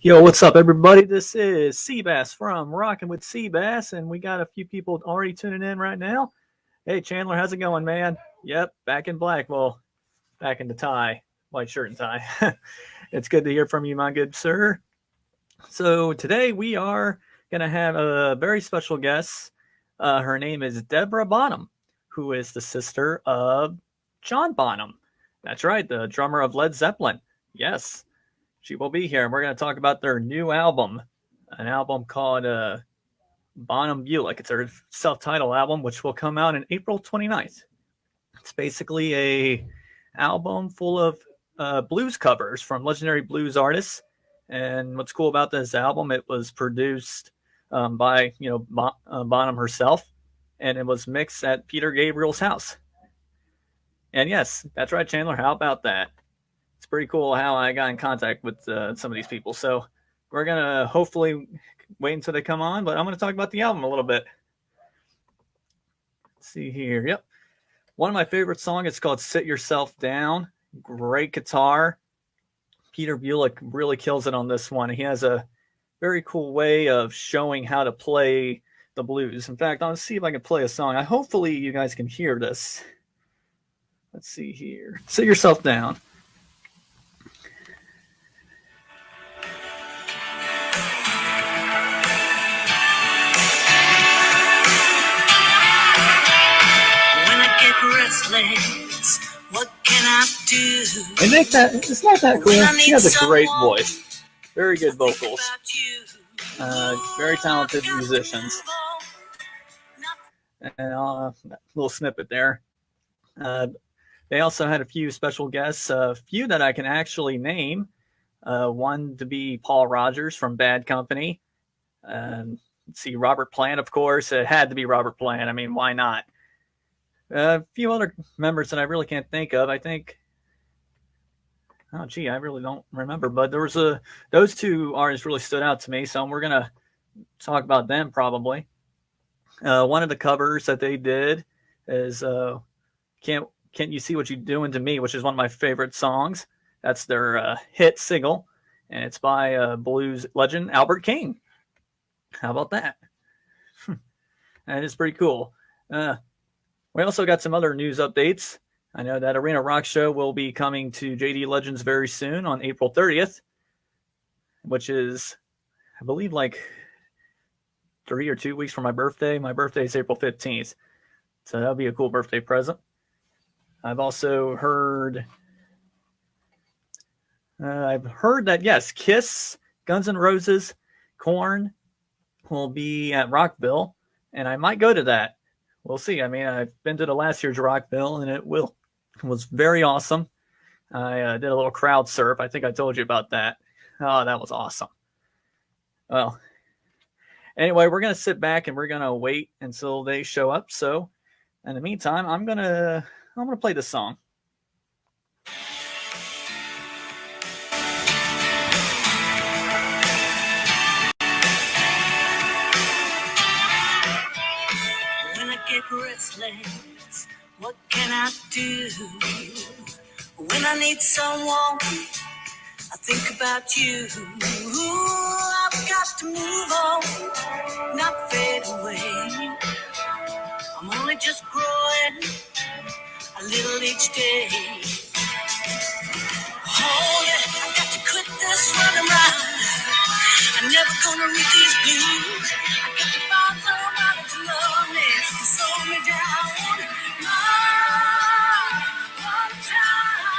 Yo, what's up, everybody? This is Seabass from Rockin With Seabass, and we got a few people already tuning in right now. Hey, Chandler, how's it going, man? Yep, back in black. Well, back in the tie, white shirt and tie. It's good to hear from you, my good sir. So today we are going to have a very special guest. Her name is Deborah Bonham, who is the sister of John Bonham. That's right, the drummer of Led Zeppelin. Yes, she will be here, and we're going to talk about their new album, an album called Bonham Bullick. It's their self-titled album, which will come out in April 29th. It's basically a album full of blues covers from legendary blues artists. And what's cool about this album, it was produced by Bonham herself, and it was mixed at Peter Gabriel's house. And yes, that's right, Chandler. How about that? It's pretty cool how I got in contact with some of these people. So we're gonna hopefully wait until they come on, but I'm gonna talk about the album a little bit. Let's see here. Yep. One of my favorite songs is called Sit Yourself Down. Great guitar. Peter Bullick really kills it on this one. He has a very cool way of showing how to play the blues. In fact, I'll see if I can play a song. Hopefully you guys can hear this. Let's see here. Sit Yourself Down. What can I do? It's not that cool. She has a great voice. Very good vocals. Very talented musicians. And a little snippet there. They also had a few special guests, a few that I can actually name. One to be Paul Rogers from Bad Company. Let's see, Robert Plant, of course. It had to be Robert Plant. I mean, why not? A few other members that I really can't think of. I think, oh gee, I really don't remember. But there was those two artists really stood out to me, so we're gonna talk about them probably. One of the covers that they did is "Can't You See What You're Doing to Me," which is one of my favorite songs. That's their hit single, and it's by blues legend Albert King. How about that? And it's pretty cool. We also got some other news updates. I know that Arena Rock Show will be coming to JD Legends very soon on April 30th, which is, I believe, like 3 or 2 weeks from my birthday. My birthday is April 15th, so that'll be a cool birthday present. I've also heard, that, yes, Kiss, Guns N' Roses, Korn will be at Rockville, and I might go to that. We'll see. I mean, I've been to the last year's Rockville, and it was very awesome. I did a little crowd surf. I think I told you about that. Oh, that was awesome. Well, anyway, we're going to sit back and we're going to wait until they show up. So in the meantime, I'm going to play this song. Restless, what can I do? When I need someone, I think about you. I've got to move on, not fade away. I'm only just growing a little each day. Hold it, I got to quit this running around. I'm never gonna read these blues. I got to find somebody to love me, to slow me down. One time,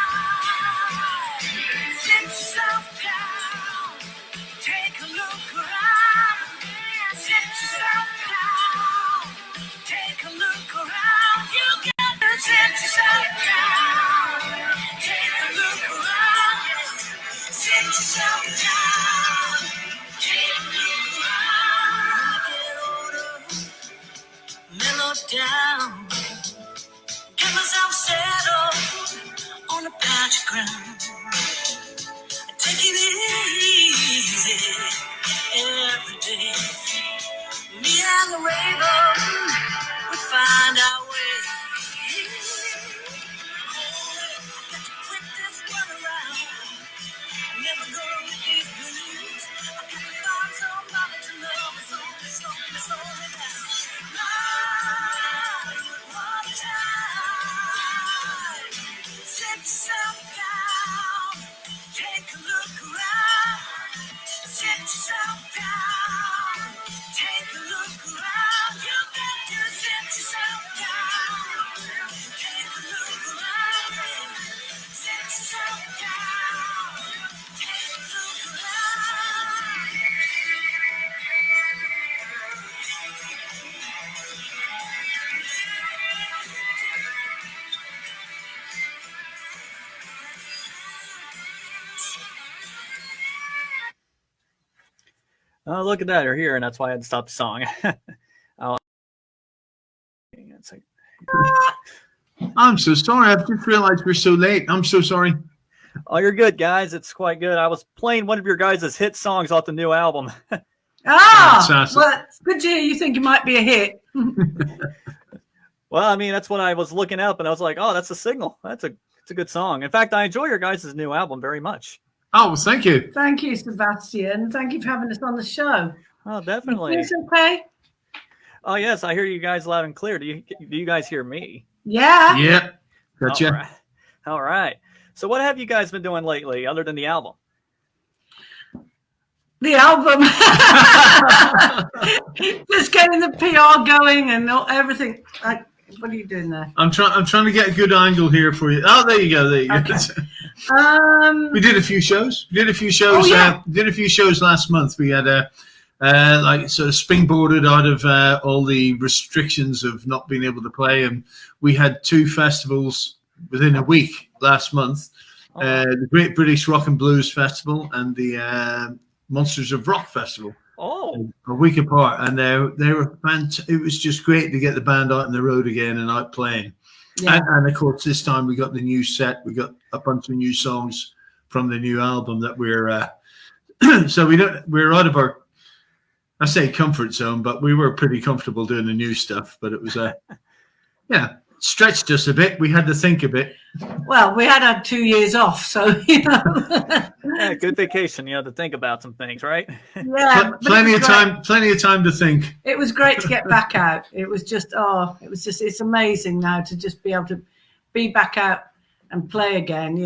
sit yourself down, take a look around. Sit yourself down, take a look around. You gotta sit yourself down, take a look around. Sit yourself down, take a look around. Mellow down, get myself settled on a patch of ground. Take it easy every day. Me and the rainbow, we find our way. Oh, I got to quit this run around. I'm never gonna with these blues. yourself down. Take a look around. You got to sit yourself down. Take a look around. Sit yourself down. Take a look around. Oh, look at that. You're here, and that's why I had to stop the song. Oh, it's like, I'm so sorry. I've just realized we're so late. I'm so sorry. oh, you're good, guys. It's quite good. I was playing one of your guys' hit songs off the new album. Fantastic. Well, it's good to hear you think it might be a hit. Well, I mean, that's what I was looking up, and I was like, oh, that's a signal. It's a good song. In fact, I enjoy your guys' new album very much. Oh, well, thank you. Thank you, Sebastian. Thank you for having us on the show. Oh, definitely. Is okay? Oh, yes, I hear you guys loud and clear. Do you guys hear me? Yeah. Yeah. Gotcha. All right. All right. So what have you guys been doing lately other than the album? The album. Just getting the PR going and everything. What are you doing there? I'm trying to get a good angle here for you. Oh, there you go. There you go. Okay. We did a few shows. Did a few shows last month. We had like sort of springboarded out of all the restrictions of not being able to play, and we had 2 festivals within a week last month. The Great British Rock and Blues Festival and the Monsters of Rock Festival. Oh, a week apart, and they were it was just great to get the band out on the road again and out playing. Yeah. And of course, this time we got the new set. We got a bunch of new songs from the new album that we're so we're out of our, I say, comfort zone, but we were pretty comfortable doing the new stuff. But it was stretched us a bit. We had to think a bit. Well, we had 2 years off, so yeah, good vacation, to think about some things, right? Yeah, plenty of time to think. It was great to get back out. It was just, it's amazing now to just be able to be back out and play again.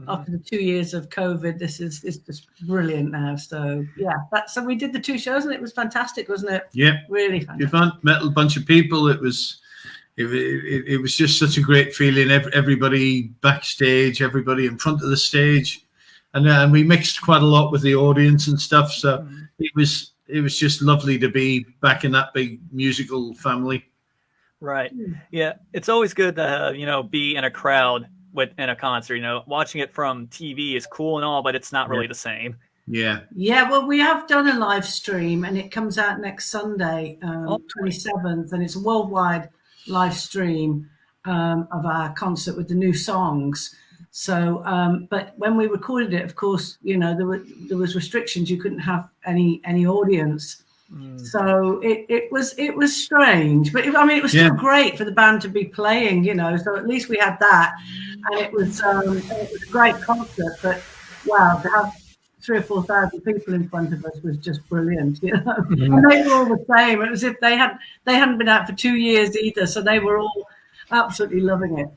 After the 2 years of COVID, it's just brilliant now. So yeah, so we did the 2 shows and it was fantastic, wasn't it? Yeah, really fantastic. Good fun. Met a bunch of people. It was just such a great feeling. Everybody backstage, everybody in front of the stage, and we mixed quite a lot with the audience and stuff. So it was just lovely to be back in that big musical family. Right. Yeah, it's always good to be in a crowd in a concert. Watching it from TV is cool and all, but it's not really the same. Yeah. Yeah. Well, we have done a live stream, and it comes out next Sunday, 27th, and it's a worldwide live stream of our concert with the new songs. So but when we recorded it, of course, there was restrictions. You couldn't have any audience. So it was strange, but it was still great for the band to be playing, so at least we had that, and it was a great concert. But wow, to have 3,000 or 4,000 people in front of us was just brilliant, And they were all the same. It was as if they hadn't been out for 2 years either, so they were all absolutely loving it.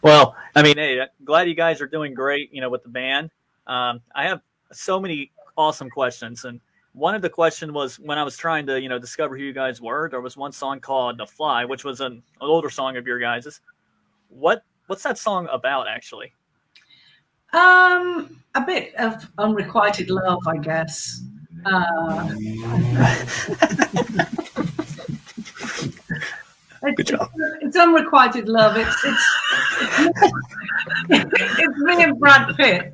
Well, hey, glad you guys are doing great, with the band. I have so many awesome questions, and one of the questions was when I was trying to, discover who you guys were. There was one song called "The Fly," which was an older song of your guys's. What's that song about, actually? A bit of unrequited love, I guess. Good job. It's unrequited love. It's it's me and Brad Pitt.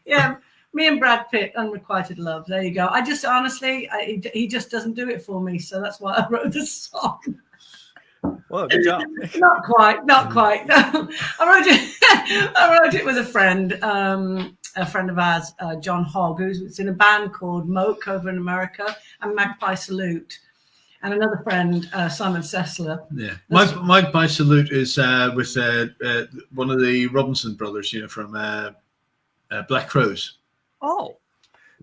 Yeah, me and Brad Pitt, unrequited love. There you go. I just honestly, he just doesn't do it for me, so that's why I wrote this song. Well, good job. Not quite. No. I wrote it with a friend of ours, John Hogg, who's in a band called Moke over in America, and Magpie Salute, and another friend, Simon Sessler. Yeah, Magpie Salute is with one of the Robinson brothers, from Black Crowes. Oh,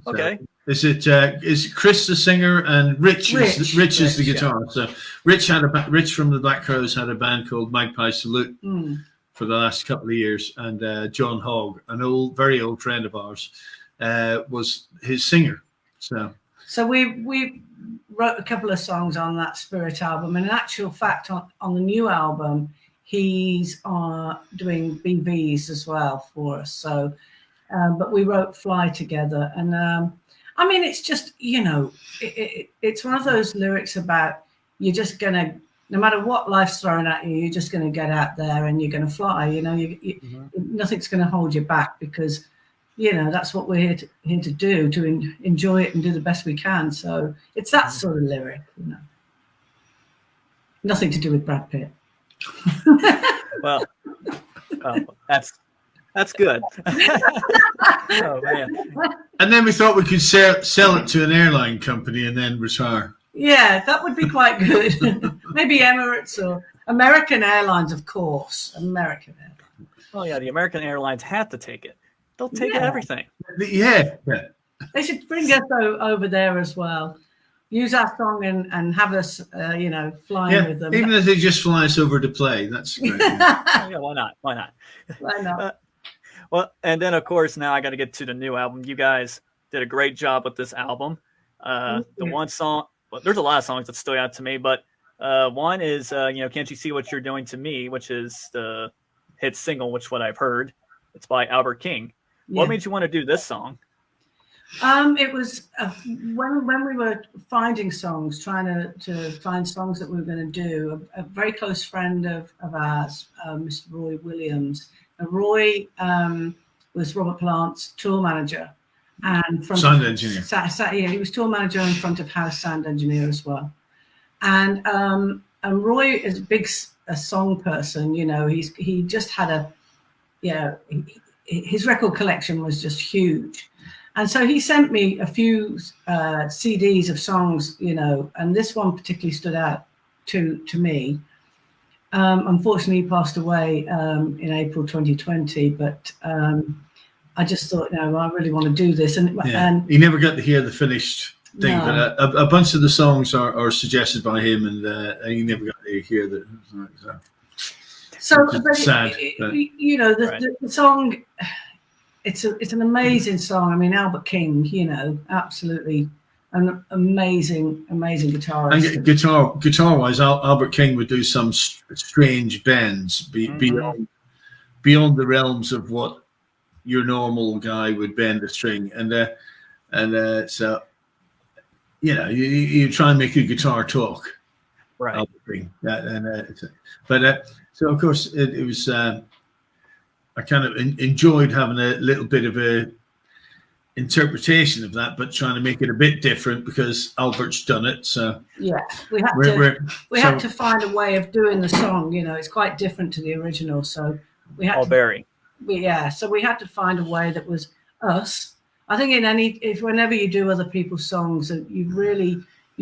okay. So, is Chris the singer and Rich is the guitarist? Yeah. So Rich from the Black Crowes had a band called Magpie Salute, for the last couple of years, and John Hogg, an very old friend of ours, was his singer. So we wrote a couple of songs on that Spirit album, and in actual fact, on the new album, he's doing BVs as well for us. So, but we wrote Fly together, and I mean, it's just, you know, it's one of those lyrics about you're just gonna, no matter what life's thrown at you, you're just gonna get out there and you're gonna fly. You know, nothing's gonna hold you back, because, you know, that's what we're here to do, to enjoy it and do the best we can. So it's that sort of lyric, you know. Nothing to do with Brad Pitt. Well, that's good. Oh man! And then we thought we could sell it to an airline company and then retire. Yeah, that would be quite good. Maybe Emirates or American Airlines, of course. American Airlines. Oh yeah, the American Airlines have to take it. They'll take everything. Yeah. They should bring us over there as well. Use our song and have us, you know, flying with them. Even if they just fly us over to play, that's great. Yeah, why not? Why not? Well, and then of course now I got to get to the new album. You guys did a great job with this album. The one song, well, there's a lot of songs that stood out to me, but one is you know, Can't You See What You're Doing to Me, which is the hit single, which what I've heard. It's by Albert King. What made you want to do this song? It was when we were finding songs, trying to find songs that we were going to do. A very close friend of ours, Mr. Roy Williams. Roy was Robert Plant's tour manager and sound engineer. He was tour manager and front of house sound engineer as well. And Roy is a song person. You know, he just had his record collection was just huge. And so he sent me a few CDs of songs, you know, and this one particularly stood out to me. Unfortunately, he passed away in April 2020, but I just thought, no, I really want to do this. And he never got to hear the finished thing, No. but a bunch of the songs are suggested by him, and he never got to hear the. So, It's sad, but- you know, the song, it's an amazing song. I mean, Albert King, you know, absolutely an amazing guitarist. And guitar wise, Albert King would do some strange bends beyond the realms of what your normal guy would bend a string, and so you know, you try and make your guitar talk, Right. Albert King, so of course it was. I kind of enjoyed having a little bit of a interpretation of that, but trying to make it a bit different because Albert's done it. So yeah, we had to find a way of doing the song. You know, it's quite different to the original, so we had so we had to find a way that was us. I think whenever you do other people's songs, you've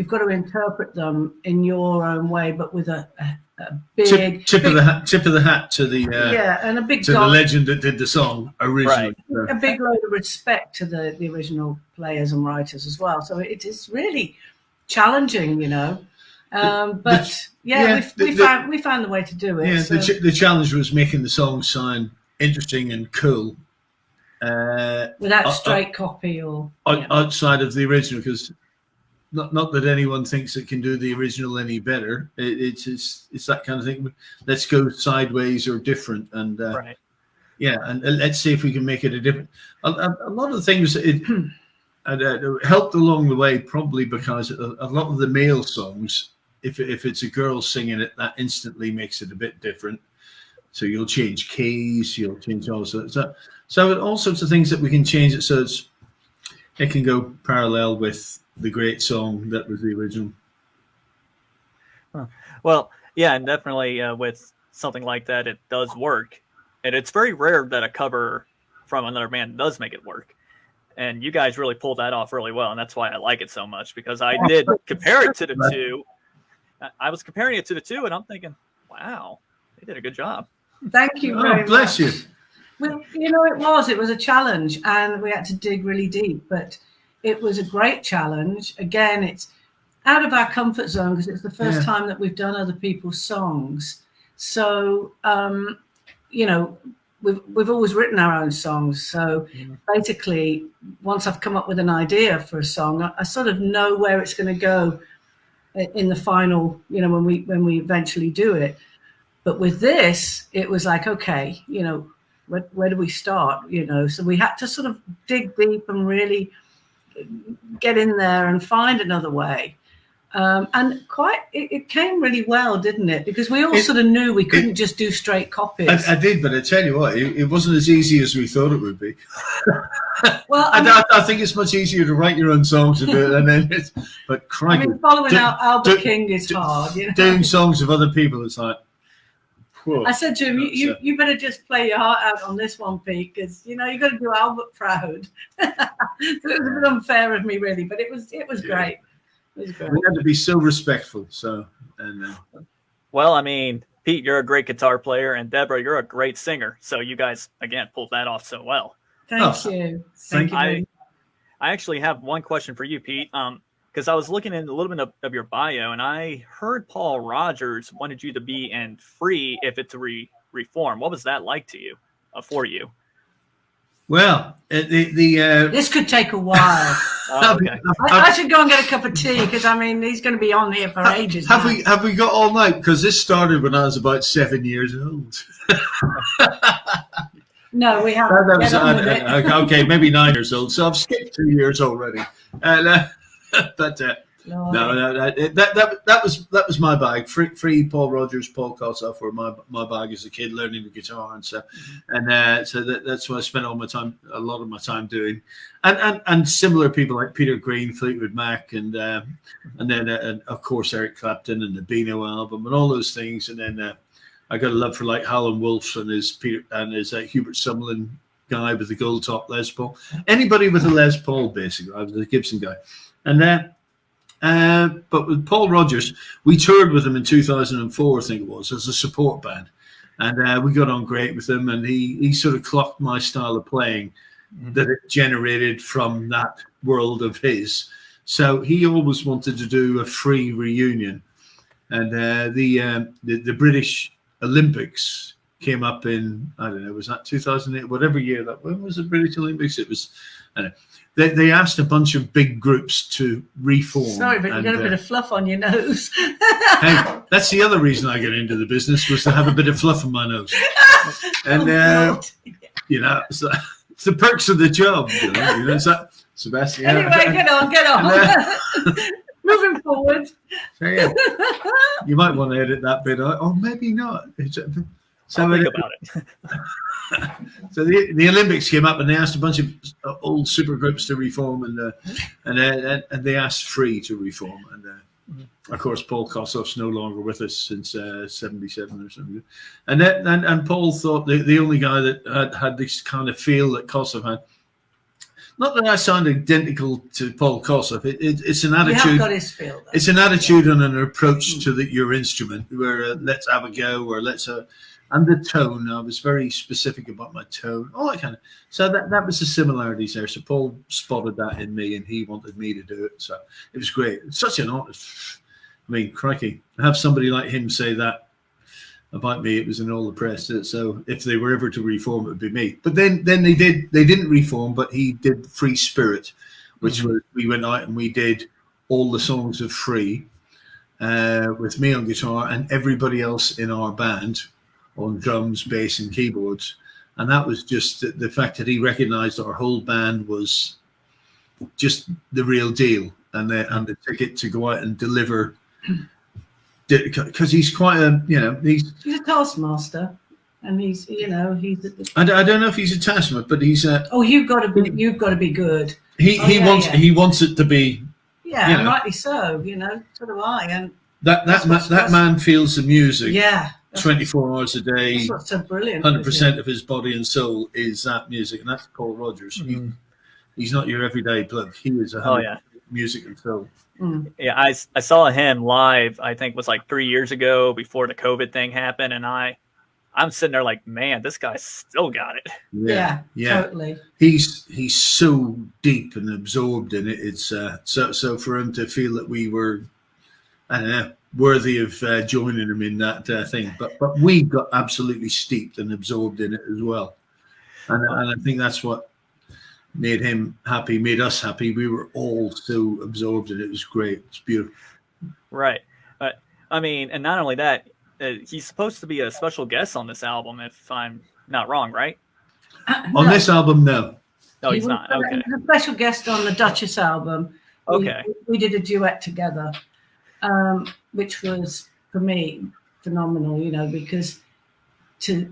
got to interpret them in your own way, but with a big tip of the hat to the and a big to the legend that did the song originally. Right. A big load of respect to the original players and writers as well. So it is really challenging, you know. We found the way to do it. Yeah, so. the challenge was making the song sound interesting and cool without straight copy or outside of the original, because. Not that anyone thinks it can do the original any better. It's that kind of thing. Let's go sideways or different, and Right. Yeah, and let's see if we can make it a different. A lot of the things it helped along the way, probably because a lot of the male songs, if it's a girl singing it, that instantly makes it a bit different. So you'll change keys, you'll change all sorts. So all sorts of things that we can change it so it can go parallel with the great song that was the original. Well, yeah, and definitely with something like that, it does work. And it's very rare that a cover from another band does make it work. And you guys really pulled that off really well. And that's why I like it so much, because I did compare it to the two. I was comparing it to the two, and I'm thinking, wow, they did a good job. Thank you very much. Bless you. Well, you know, it was a challenge, and we had to dig really deep, but it was a great challenge. Again, it's out of our comfort zone because it's the first time that we've done other people's songs. So we've always written our own songs. So basically, once I've come up with an idea for a song, I sort of know where it's going to go in the final, when we eventually do it. But with this, it was like, okay, where do we start? So we had to sort of dig deep and really get in there and find another way. And it came really well, didn't it? Because we all sort of knew we couldn't just do straight copies. I did, but I tell you what, it wasn't as easy as we thought it would be. Well, I think it's much easier to write your own songs and do it, and then but crikey, following out Albert King is hard. Doing songs of other people, it's like. Whoa. I said to him, you better just play your heart out on this one, Pete, because you got to do Albert proud. So it was a bit unfair of me, really, but it was great. It was great. We had to be so respectful. Well, I mean, Pete, you're a great guitar player, and Deborah, you're a great singer. So you guys again pulled that off so well. Thank you. Thank you. I actually have one question for you, Pete. Because I was looking in a little bit of your bio, and I heard Paul Rogers wanted you to be in Free if it's reform. What was that like to you, for you? Well, this could take a while. Okay. I should go and get a cup of tea because he's going to be on here for ages. Have we got all night? Because this started when I was about 7 years old. No, we haven't. Okay, maybe 9 years old. So I've skipped 2 years already. But that was my bag. Free Paul Rogers, Paul Kossoff were my bag as a kid, learning the guitar and stuff. And so that's what I spent a lot of my time doing. And similar people like Peter Green, Fleetwood Mac, and then of course Eric Clapton and the Beano album and all those things. And then I got a love for like Howlin' Wolf and his Hubert Sumlin guy with the gold top Les Paul. Anybody with a Les Paul, basically. I was a Gibson guy. And then, but with Paul Rogers, we toured with him in 2004, I think it was, as a support band. And we got on great with him. And he sort of clocked my style of playing that it generated from that world of his. So he always wanted to do a Free reunion. And the British Olympics came up in, I don't know, was that 2008, whatever year that, when was the British Olympics? It was, I don't know. They asked a bunch of big groups to reform. Sorry, but you got a bit of fluff on your nose. Hey, that's the other reason I got into the business, was to have a bit of fluff on my nose. And, it's the perks of the job. So, Sebastian. Anyway, get on. Moving forward. So, yeah, you might want to edit that bit out, or maybe not. So think about it. So the Olympics came up, and they asked a bunch of old supergroups to reform, and they asked Free to reform, and of course Paul Kossoff's no longer with us since '77 or something, and Paul thought the only guy that had this kind of feel that Kossoff had. Not that I sound identical to Paul Kossoff. It's an attitude. You have got his feel, though. It's an attitude and an approach to your instrument, where let's have a go, or and the tone. I was very specific about my tone, all that kind of. So that was the similarities there. So Paul spotted that in me, and he wanted me to do it. So it was great. It's such an honor. I mean, crikey, to have somebody like him say that about me, it was in all the press. So if they were ever to reform, it would be me. But then they didn't reform, but he did Free Spirit, which was, we went out and we did all the songs of Free with me on guitar and everybody else in our band on drums, bass, and keyboards. And that was just the fact that he recognized our whole band was just the real deal, and the ticket to go out and deliver, because he's quite he's a taskmaster, and he's I don't know if he's a taskmaster, but he's you've got to be good. He wants it to be, and rightly so, so do I. And that man feels the music. 24 hours a day. That's what's so brilliant. 100% of his body and soul is that music, and that's Paul Rogers. He's not your everyday plug. He is music and soul. Yeah, I saw him live. I think it was like 3 years ago, before the COVID thing happened, and I'm sitting there like, man, this guy still got it. Yeah, totally. He's so deep and absorbed in it. It's so for him to feel that we were, I don't know, worthy of joining him in that thing. But we got absolutely steeped and absorbed in it as well. And I think that's what made him happy, made us happy. We were all so absorbed in it. It was great. It's beautiful. Right. I mean, and not only that, he's supposed to be a special guest on this album, if I'm not wrong, right? On this album, no. No, he's not. Okay. A special guest on the Duchess album. Okay. We did a duet together, which was, for me, phenomenal, you know, because to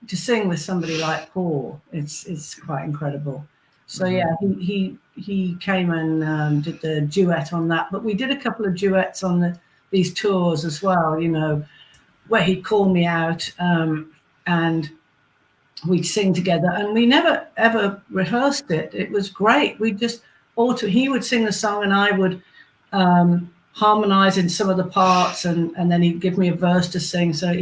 sing with somebody like Paul, it's quite incredible. So yeah, he came and did the duet on that. But we did a couple of duets on these tours as well, you know, where he'd call me out and we'd sing together. And we never ever rehearsed it. It was great. We just he would sing the song and I would harmonize in some of the parts, and then he'd give me a verse to sing. So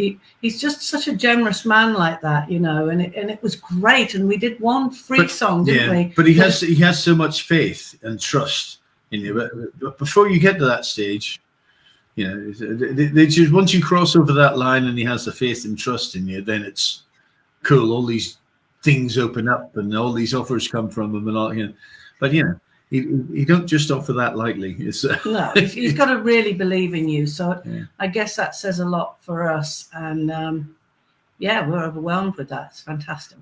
he's just such a generous man like that, you know, and it was great. And we did one free song, didn't we? But he has so much faith and trust in you. But before you get to that stage, you know, they just, once you cross over that line and he has the faith and trust in you, then it's cool. All these things open up and all these offers come from him and all, you know. But you know, he don't just offer that lightly. No, he's got to really believe in you. So yeah. I guess that says a lot for us. And yeah, we're overwhelmed with that. It's fantastic.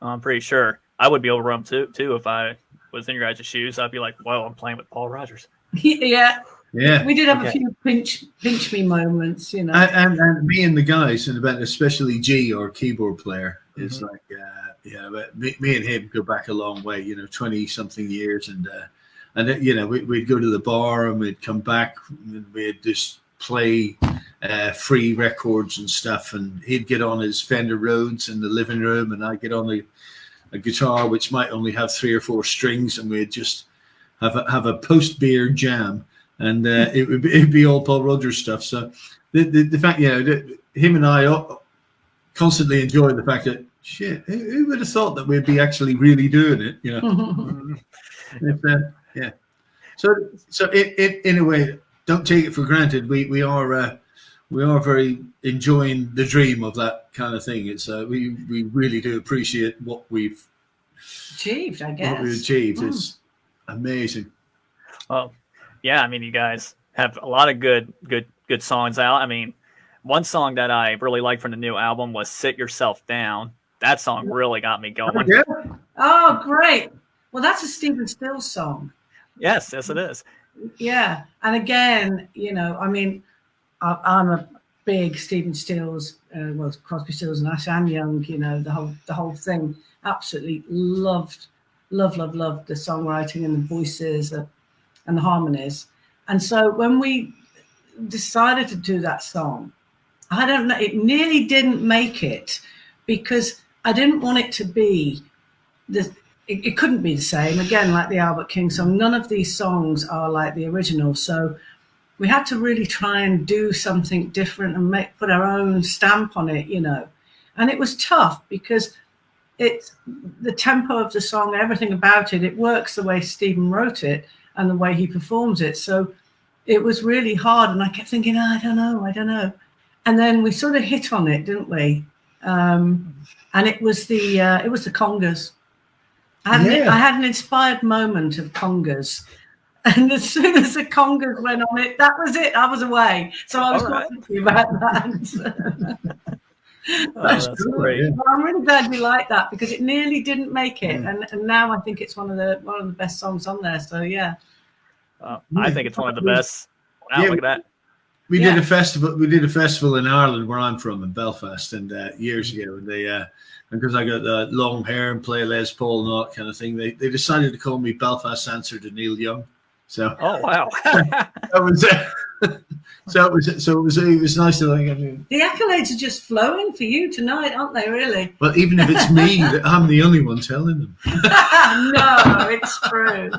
I'm pretty sure I would be overwhelmed too if I was in your guys' shoes. I'd be like, "Well, I'm playing with Paul Rodgers." Yeah. Yeah, we did have a few pinch me moments, you know. And me and the guys, and especially G, our keyboard player, is like, yeah, but me and him go back a long way, you know, 20-something years, and you know, we'd go to the bar and we'd come back and we'd just play free records and stuff, and he'd get on his Fender Rhodes in the living room, and I'd get on a guitar which might only have 3 or 4 strings, and we'd just have a post-beer jam. And it'd be all Paul Rodgers stuff. So the fact, you know, him and I constantly enjoy the fact that, shit, who would have thought that we'd be actually really doing it, you know? Yeah. So in a way, don't take it for granted. We are very enjoying the dream of that kind of thing. It's we really do appreciate what we've achieved. I guess what we've achieved. It's amazing. Well. Yeah, I mean, you guys have a lot of good songs out. I mean, one song that I really liked from the new album was "Sit Yourself Down." That song really got me going. Oh, great! Well, that's a Stephen Stills song. Yes, it is. Yeah, and again, you know, I mean, I'm a big Stephen Stills, Crosby, Stills, Nash and Young. You know, the whole thing. Absolutely loved the songwriting and the voices. And the harmonies. And so when we decided to do that song, I don't know, it nearly didn't make it because I didn't want it to be it couldn't be the same. Again, like the Albert King song, none of these songs are like the original. So we had to really try and do something different and put our own stamp on it, you know. And it was tough because it's the tempo of the song, everything about it, it works the way Stephen wrote it and the way he performs it. So it was really hard. And I kept thinking, I don't know. And then we sort of hit on it, didn't we? And it was the congas. I had an inspired moment of congas. And as soon as the congas went on it, that was it. I was away. So I was talking to you about that. That's great. Well, I'm really glad you like that because it nearly didn't make it, and now I think it's one of the best songs on there. So yeah, I think it's one of the best. Wow, look at that. We did a festival. We did a festival in Ireland, where I'm from, in Belfast, and years ago, and they because I got the long hair and play Les Paul and all that kind of thing, they decided to call me Belfast's answer to Neil Young. So oh wow, that was. So it was nice to like. The accolades are just flowing for you tonight, aren't they? Really? Well, even if it's me, I'm the only one telling them. No, it's true.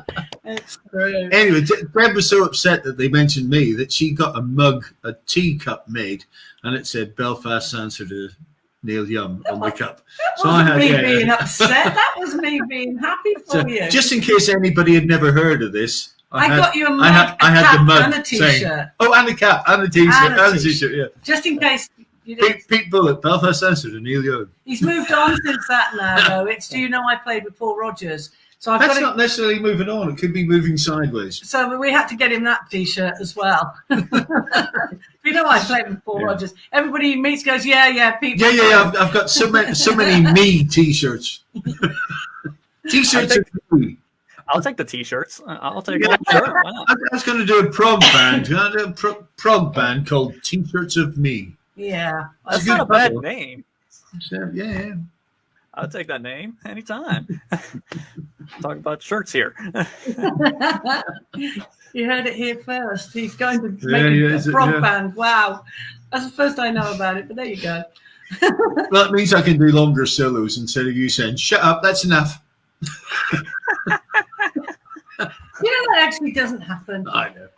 It's true. Anyway, Deb was so upset that they mentioned me that she got a teacup made, and it said Belfast's answer to Neil Young on the cup. So I had being upset. That was me being happy for you. Just in case anybody had never heard of this, I got you a mug, I had cap the mug and a T-shirt. saying, and a cap, and a T-shirt, and a T-shirt, yeah. Just in case you didn't. Pete Bullick, Belfast Answer to Neil Young. He's moved on since that now, though. It's, do you know I played with Paul Rogers? So That's not necessarily moving on. It could be moving sideways. So we had to get him that T-shirt as well. You know I played with Paul Rogers. Everybody he meets goes, yeah, Pete. Yeah. I've got so many me T-shirts. T-shirts are me. I'll take the T-shirts. I'll take it. Sure. I was going to do a prog band. I do a prog band called T-shirts of Me. Yeah, that's not a bad name. So, yeah. I'll take that name anytime. Talk about shirts here. You heard it here first. He's going to make a prog band. Wow, that's the first I know about it. But there you go. Well, that means I can do longer solos instead of you saying, "Shut up, that's enough." That actually doesn't happen. I know.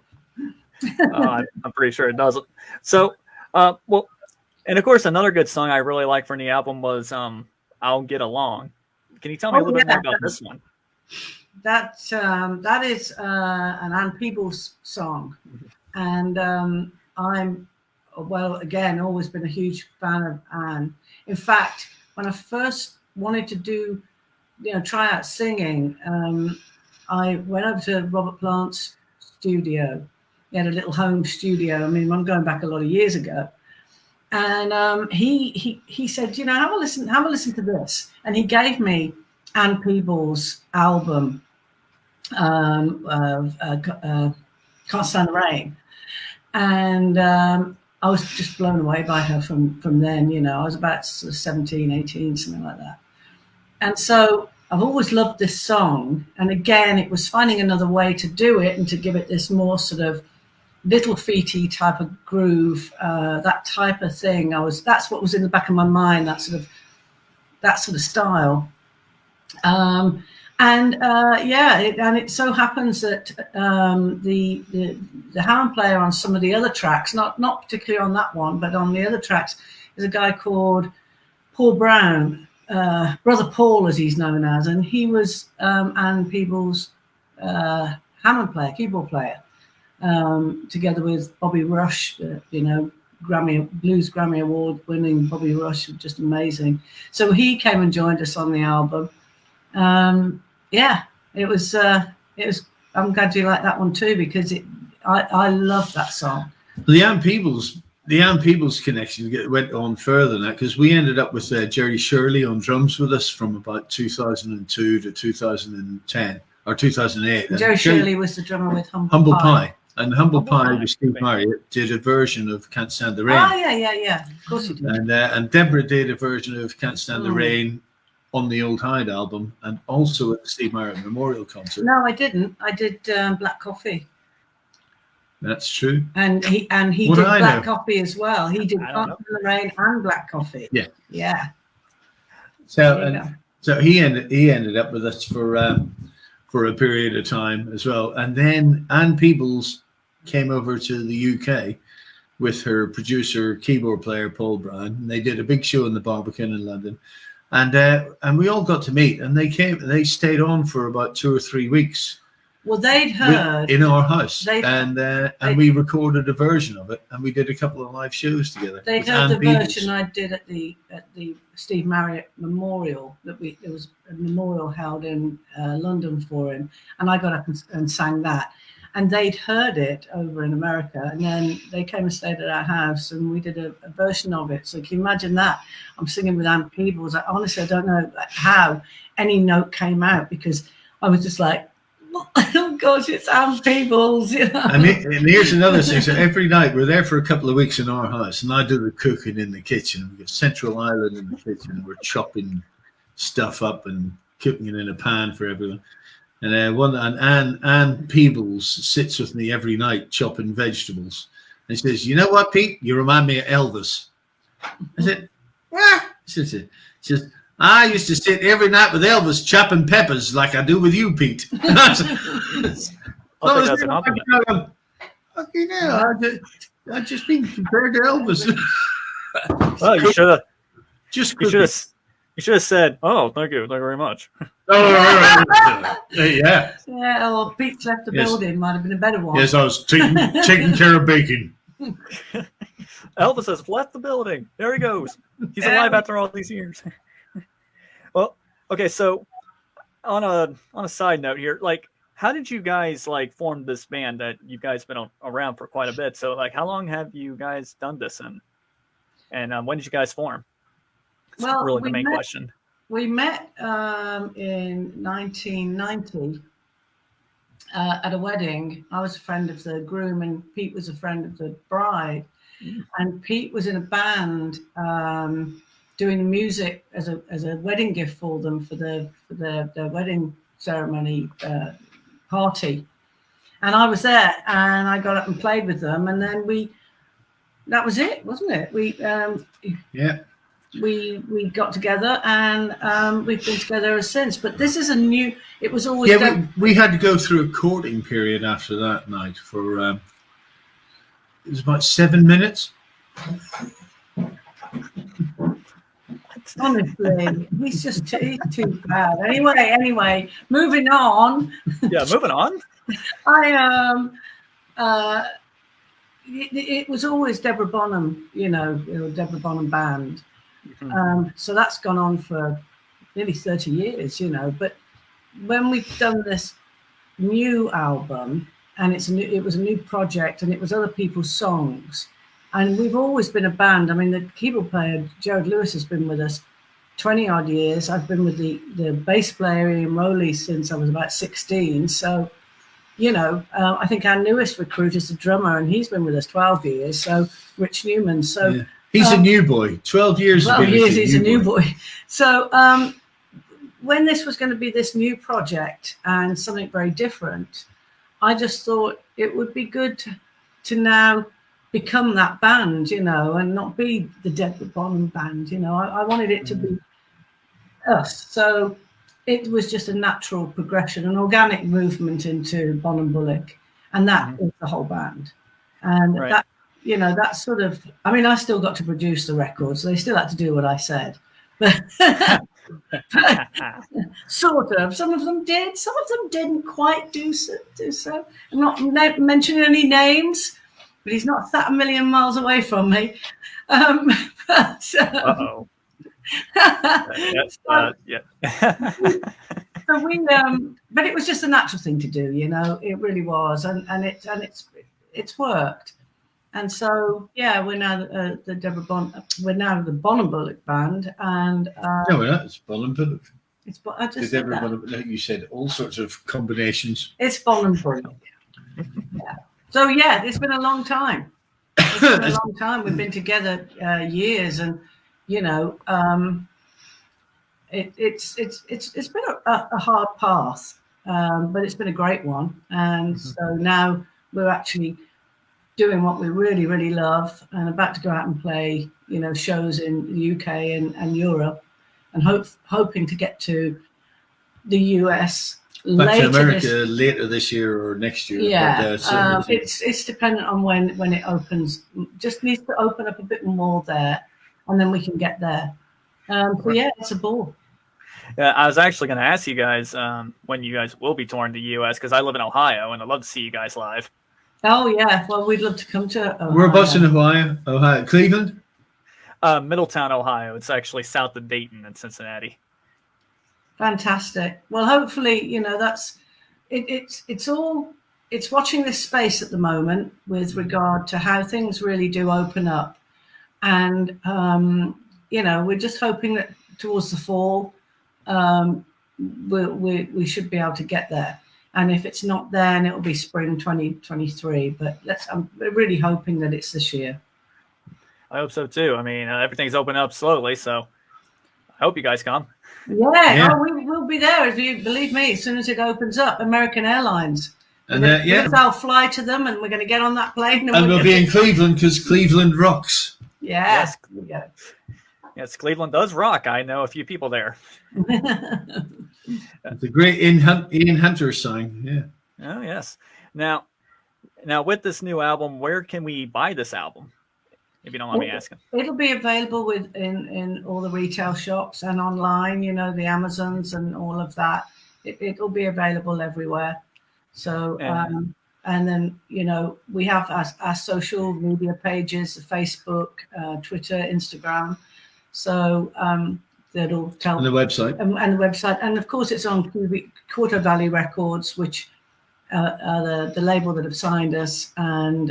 I'm pretty sure it doesn't. So, well, and of course, another good song I really like from the album was "I'll Get Along." Can you tell me a little bit more about this one? That is an Ann Peebles song, and I'm again always been a huge fan of Ann. In fact, when I first wanted to try out singing, I went over to Robert Plant's studio. He had a little home studio. I mean, I'm going back a lot of years ago. And he said, have a listen to this. And he gave me Ann Peebles' album, Can't Stand the Rain. And I was just blown away by her from then. I was about sort of 17, 18, something like that. And so I've always loved this song. And again, it was finding another way to do it and to give it this more sort of little feety type of groove, that type of thing. That's what was in the back of my mind, that sort of style. And it so happens that the Hammond player on some of the other tracks, not particularly on that one, but on the other tracks, is a guy called Paul Brown. Brother Paul, as he's known as, and he was Ann Peebles' Hammond player, keyboard player, together with Bobby Rush, blues Grammy Award winning Bobby Rush, just amazing. So he came and joined us on the album. It was. I'm glad you like that one too, because I love that song. The Ann Peebles connection went on further than that, because we ended up with Jerry Shirley on drums with us from about 2002 to 2010 or 2008. Jerry Shirley was the drummer with Humble Pie. And Humble Pie with Steve Marriott did a version of Can't Stand the Rain. Oh, yeah. Of course he did. And Deborah did a version of Can't Stand the Rain on the Old Hyde album, and also at the Steve Marriott Memorial Concert. No, I didn't. I did Black Coffee. That's true. And he did Black Coffee as well. He did Can't Stand the Rain and Black Coffee. Yeah. So he ended up with us for a period of time as well. And then Ann Peebles came over to the UK with her producer, keyboard player Paul Brown, and they did a big show in the Barbican in London. And we all got to meet, and they stayed on for about 2 or 3 weeks. Well, they'd heard in our house, and we recorded a version of it, and we did a couple of live shows together. They'd heard the version I did at the Steve Marriott Memorial. There was a memorial held in London for him, and I got up and sang that. And they'd heard it over in America, and then they came and stayed at our house, and we did a version of it. So can you imagine that? I'm singing with Ann Peebles. Honestly, I don't know how any note came out, because I was just like, oh gosh, it's Ann Peebles. And here's another thing. So every night we're there for a couple of weeks in our house, and I do the cooking in the kitchen. We've got Central Island in the kitchen. We're chopping stuff up and cooking it in a pan for everyone. And Ann Peebles sits with me every night chopping vegetables. And he says, "You know what, Pete? You remind me of Elvis." I said, "What?" She says, "I used to sit every night with Elvis chopping peppers like I do with you, Pete." I've just been compared to Elvis. Well, you should have You should have said, "Oh, thank you very much." Oh, yeah. Yeah, or Pete's left the Yes. building might have been a better one. Yes, I was taking care of bacon. Elvis has left the building. There he goes. He's alive after all these years. Well, okay. So on a side note here, like, how did you guys like form this band that you guys been around for quite a bit? So like, how long have you guys done this in? And when did you guys form? That's Well, really the main question. We met in 1990 at a wedding. I was a friend of the groom, and Pete was a friend of the bride. And Pete was in a band doing music as a wedding gift for them for their wedding ceremony party. And I was there, and I got up and played with them, and then that was it, wasn't it? We got together, and we've been together ever since. But this is it was always... Yeah, we had to go through a courting period after that night for, it was about 7 minutes. Honestly, he's too bad. Anyway, moving on. Yeah, moving on. It was always Deborah Bonham, Deborah Bonham Band. So that's gone on for nearly 30 years, But when we've done this new album, and it was a new project, and it was other people's songs, and we've always been a band. I mean, the keyboard player Jared Lewis has been with us 20 odd years. I've been with the bass player Ian Rowley since I was about 16. So, I think our newest recruit is the drummer, and he's been with us 12 years. So Rich Newman. So. Yeah. He's a new boy. 12 years. 12 years, he's a new boy. So when this was going to be this new project and something very different, I just thought it would be good to now become that band, and not be the Deborah Bonham Band. I wanted it to be us. So it was just a natural progression, an organic movement into Bonham Bullick, and that is the whole band. And that. That's sort of, I mean, I still got to produce the records. So they still had to do what I said. But sort of. Some of them did. Some of them didn't quite do so. I'm not mentioning any names, but he's not sat a million miles away from me. Uh-oh. Yeah. So but it was just a natural thing to do, It really was. And it's worked. And so, we're now we're now the Bonham Bullick Band, and no, we're not. It's Bonham Bullick. I just said that. You said all sorts of combinations. It's Bonham Bullick. Yeah. So it's been a long time. It's been a long time. We've been together years, and it's been a hard path, but it's been a great one. And so now we're actually doing what we really, really love, and about to go out and play, shows in the UK and Europe, and hoping to get to the US back to America later this year or next year. Yeah, but, it's dependent on when it opens. Just needs to open up a bit more there, and then we can get there. So it's a ball. Yeah, I was actually going to ask you guys when you guys will be touring the US, because I live in Ohio and I'd love to see you guys live. Oh yeah, well we'd love to come to Ohio. Whereabouts in Ohio? Cleveland? Middletown, Ohio. It's actually south of Dayton and Cincinnati. Fantastic. Well, hopefully, that's it's watching this space at the moment with regard to how things really do open up, and we're just hoping that towards the fall we should be able to get there. And if it's not then it'll be spring 2023. But I'm really hoping that it's this year. I hope so too. I mean, everything's opening up slowly, so I hope you guys come. Yeah. Oh, we'll be there, if you believe me. As soon as it opens up, American Airlines. And I'll fly to them, and we're going to get on that plane. And we'll be in Cleveland because Cleveland rocks. Yeah. Yes, Cleveland does rock. I know a few people there. The great Ian Hunter song. Yeah. Oh yes. Now with this new album, where can we buy this album? if you don't mind me asking? It'll be available in all the retail shops and online, you know, the Amazons and all of that. It'll be available everywhere. So, and then, you know, we have our social media pages, Facebook, Twitter, Instagram. So that'll tell. And the website. And the website. And of course, it's on Quarter Valley Records, which are the label that have signed us. And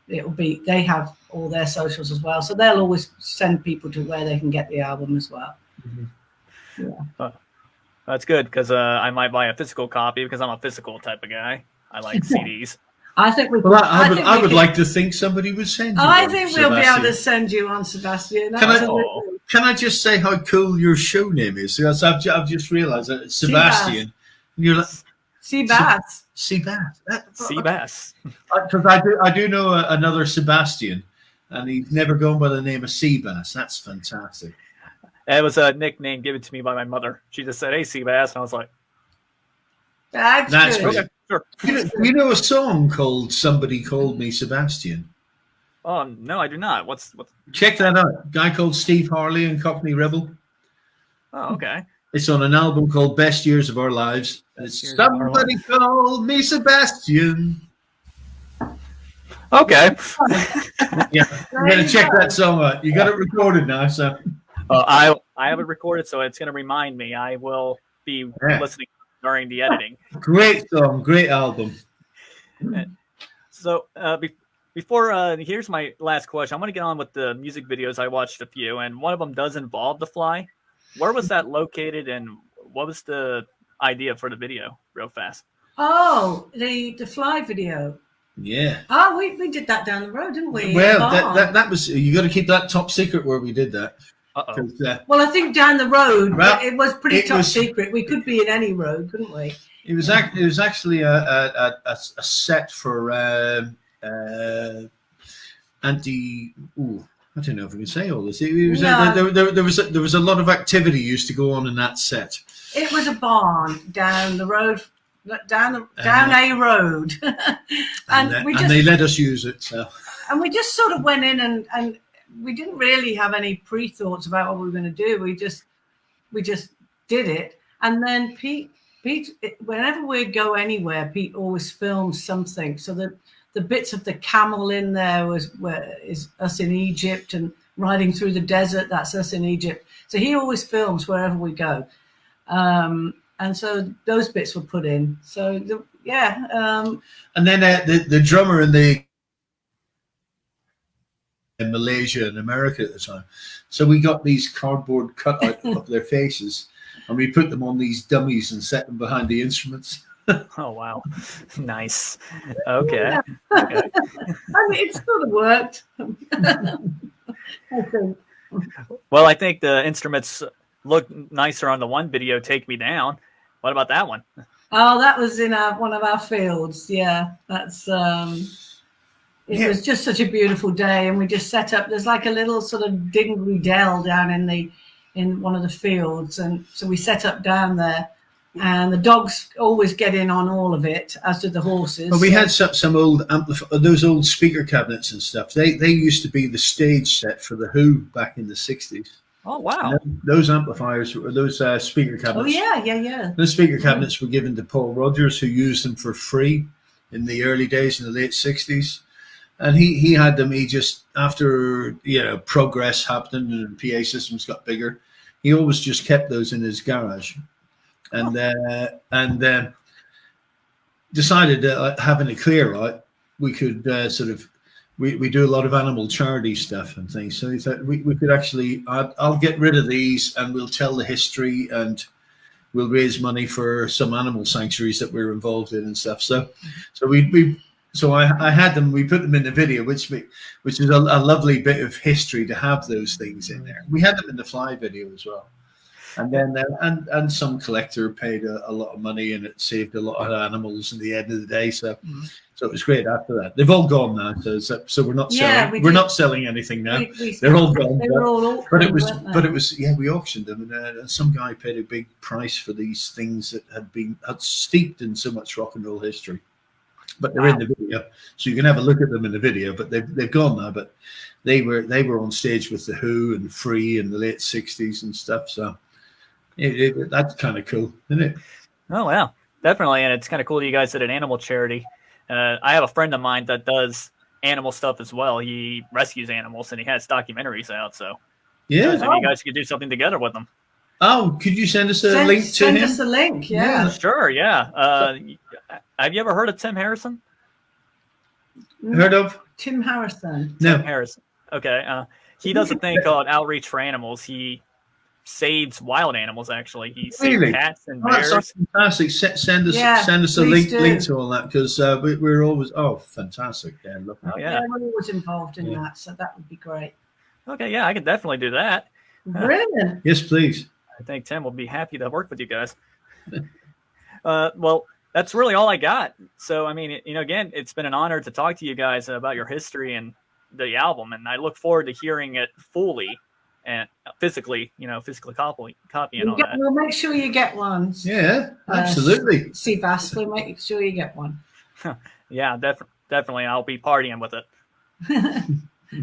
they have all their socials as well. So they'll always send people to where they can get the album as well. Mm-hmm. Yeah. That's good, because I might buy a physical copy because I'm a physical type of guy. I like CDs. I think I would like to think somebody would send you. I think we'll be able to send you on, Sebastian. Can I just say how cool your show name is? Because I've just realised that it's Sebastian. And you're like Seabass. Seabass. Seabass. Because I do know another Sebastian, and he's never gone by the name of Seabass. That's fantastic. It was a nickname given to me by my mother. She just said, "Hey, Seabass," and I was like, "That's good." Okay, sure. You know a song called "Somebody Called Me Sebastian"? Oh no, I do not. What's? Check that out. A guy called Steve Harley and Cockney Rebel. Oh, okay. It's on an album called "Best Years of Our Lives." It's "Somebody Called Me Sebastian." Okay. Yeah, you got to check that song out. You got it recorded now, so. I have it recorded, so it's going to remind me. I will be listening during the editing. Great song, great album. So before here's my last question. I'm going to get on with the music videos. I watched a few, and one of them does involve the fly. Where was that located, and what was the idea for the video? Real fast. Oh, the fly video. Yeah. Oh, we did that down the road, didn't we? Well, that was, you got to keep that top secret where we did that. Well, I think down the road, it was pretty top secret. We could be in any road, couldn't we? It was actually a set for anti. Ooh, I don't know if we can say all this. It was there was a lot of activity used to go on in that set. It was a barn down the road, down a road, and they let us use it. So. And we just sort of went in and we didn't really have any pre-thoughts about what we were going to do. We just did it. And then Pete, whenever we'd go anywhere, Pete always filmed something. So the bits of the camel in there is us in Egypt, and riding through the desert, that's us in Egypt. So he always films wherever we go. And so those bits were put in. So and then the drummer in Malaysia and America at the time. So we got these cardboard cutout of their faces, and we put them on these dummies and set them behind the instruments. Oh, wow. Nice. Okay. Yeah. Okay. I mean, it sort of worked. I think. Well, I think the instruments look nicer on the one video, Take Me Down. What about that one? Oh, that was in one of our fields. Yeah, that's... It was just such a beautiful day, and we just set up. There's like a little sort of dingley dell down in one of the fields, and so we set up down there. And the dogs always get in on all of it, as did the horses. Well, we had some old those old speaker cabinets and stuff. They used to be the stage set for the Who back in the '60s. Oh wow! Those amplifiers or those speaker cabinets. Oh yeah. Those speaker cabinets were given to Paul Rodgers, who used them for free in the early days in the late '60s. And he had them. He just, after progress happened and PA systems got bigger, he always just kept those in his garage, and decided that having it clear out, we could we do a lot of animal charity stuff and things. So he thought we could actually, I'll get rid of these and we'll tell the history and we'll raise money for some animal sanctuaries that we're involved in and stuff. So I had them. We put them in the video, which is a lovely bit of history to have those things in there. We had them in the Fly video as well, and then and some collector paid a lot of money, and it saved a lot of animals in the end of the day. So it was great after that. They've all gone now, so we're not selling. We're not selling anything now. They're all gone. But it was we auctioned them, and some guy paid a big price for these things that had steeped in so much rock and roll history. But they're in the video, so you can have a look at them in the video. But they've gone now. But they were on stage with the Who and Free in the late '60s and stuff. So that's kind of cool, isn't it? Oh wow, definitely, and it's kind of cool that you guys did an animal charity. I have a friend of mine that does animal stuff as well. He rescues animals and he has documentaries out. So yeah, maybe you guys could do something together with them. Oh, could you send us a link to him? Send us a link, yeah. Sure, yeah. Have you ever heard of Tim Harrison? Heard of? Tim Harrison. No. Tim Harrison. Okay. He does a thing called Outreach for Animals. He saves wild animals, actually. He saves cats and bears. That's fantastic. Send us a link to all that, because we're always, fantastic. Yeah, we're always involved in that, so that would be great. Okay, yeah, I could definitely do that. Brilliant. Yes, please. I think Tim will be happy to work with you guys. Well, that's really all I got. So, I mean, again, it's been an honor to talk to you guys about your history and the album, and I look forward to hearing it fully and physically copying all that. We'll make sure you get one. Yeah, absolutely. Seabass, we'll make sure you get one. Yeah, definitely. I'll be partying with it.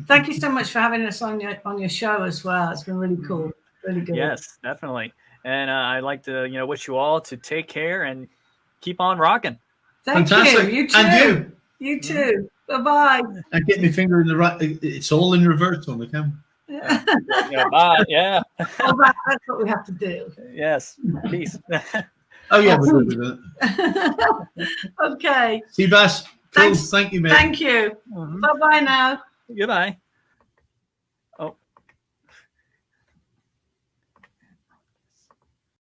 Thank you so much for having us on your show as well. It's been really cool. Really good. Yes, definitely. And I'd like to, wish you all to take care and keep on rocking. Fantastic. You too. And you. You too. Bye-bye. I get my finger in the right. It's all in reverse on the camera. Bye. Yeah. That's what we have to do. Yes. Peace. Oh, yeah. We'll do that. Okay. Seabass. Cool. Thank you, man. Thank you. Bye-bye now. Goodbye.